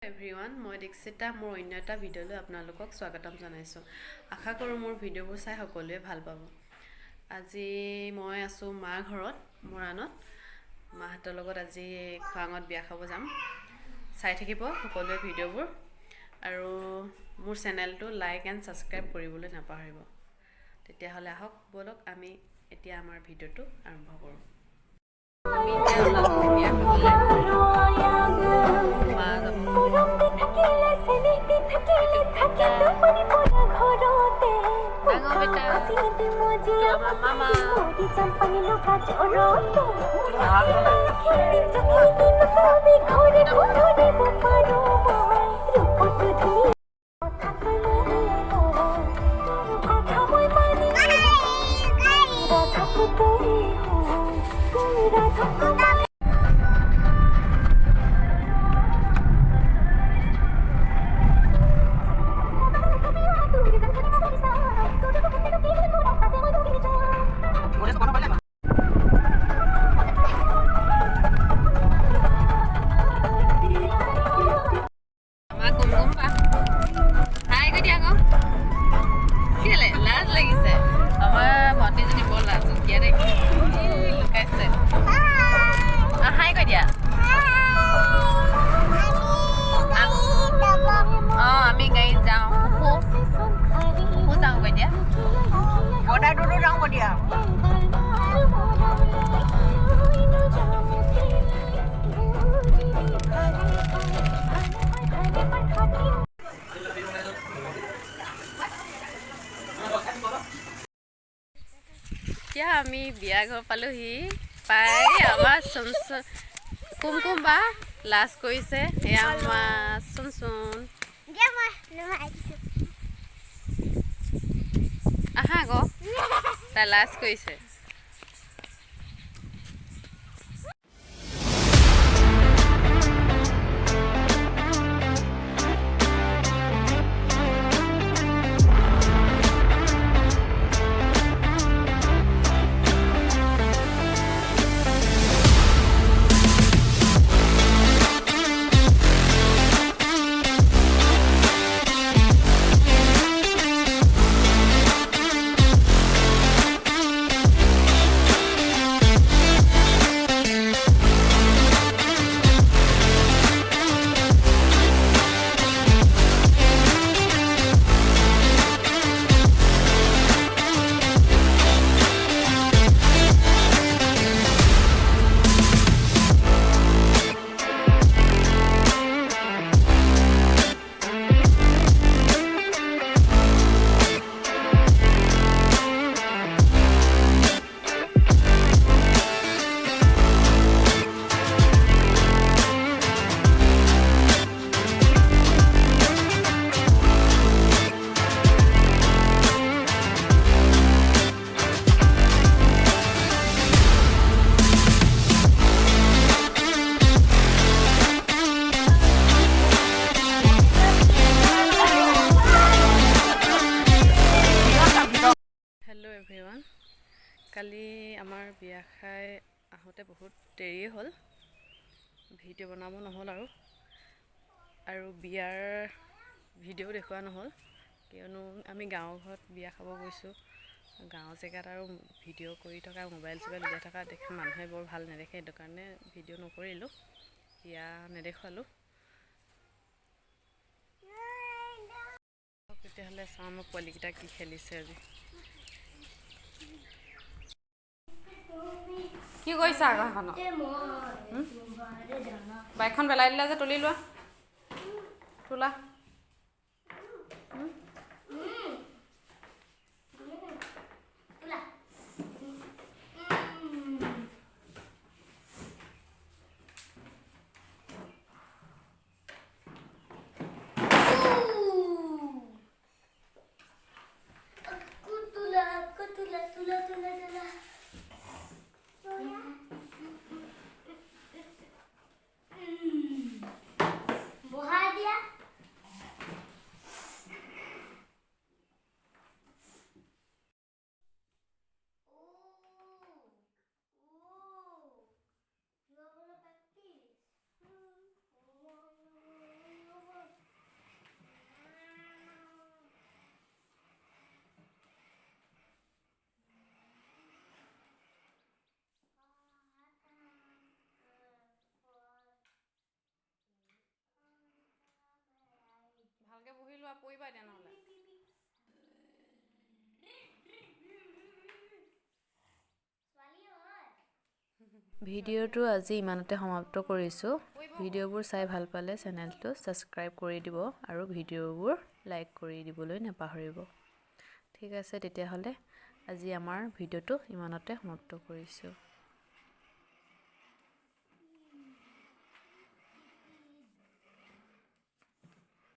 Everyone মই দীক্ষিতা মোৰ অন্য এটা ভিডিঅ'লৈ আপোনালোকক স্বাগতম জনাইছোঁ। আশা কৰোঁ মোৰ ভিডিঅ'বোৰ চাই সকলোৱে ভাল পাব। আজি মই আছোঁ মাৰ ঘৰত মৰাণত। মাহঁতৰ লগত আজি খোৱাঙত বিয়া খাব যাম। চাই থাকিব সকলোৱে ভিডিঅ'বোৰ আৰু মোৰ চেনেলটো লাইক এণ্ড ছাবস্ক্ৰাইব কৰিবলৈ নপাহৰিব। তেতিয়াহ'লে আহক ব'লক আমি এতিয়া আমাৰ ভিডিঅ'টো আৰম্ভ কৰোঁ। আমি এতিয়া ওলালোঁ বিয়া খাবলৈ। মা যাব এতিয়া আমি বিয়া ঘৰ পালোহি পাই আমাৰ কুমকুম বা লাজ কৰিছে। এয়া আমাৰ চোন আহা আকৌ তাই লাজ কৰিছে। এভৰিৱান, কালি আমাৰ বিয়া খাই আহোঁতে বহুত দেৰি হ'ল, ভিডিঅ' বনাব নহ'ল আৰু বিয়াৰ ভিডিঅ' দেখুওৱা নহ'ল, কিয়নো আমি গাঁৱৰ ঘৰত বিয়া খাব গৈছোঁ। গাঁৱৰ জেগাত আৰু ভিডিঅ' কৰি থকা মোবাইল উলিয়াই থকা দেখি মানুহে বৰ ভাল নেদেখে, সেইটো কাৰণে ভিডিঅ' নকৰিলোঁ, বিয়া নেদেখুৱালোঁ। তেতিয়াহ'লে চাওঁ মোৰ পোৱালিকেইটা কি খেলিছে আজি। কি কৰিছা আকৌ সেইখনত? বাইকখন পেলাই দিলা যে, তুলি লোৱা, তোলা। পৰিবা এতিয়া নহ'লে ভিডিঅ'টো আজি ইমানতে সমাপ্ত কৰিছোঁ ভিডিঅ'বোৰ চাই ভাল পালে চেনেলটো ছাবস্ক্ৰাইব কৰি দিব আৰু ভিডিঅ'বোৰ লাইক কৰি দিবলৈ নাপাহৰিব ঠিক আছে তেতিয়াহ'লে আজি আমাৰ ভিডিঅ'টো ইমানতে সমাপ্ত কৰিছোঁ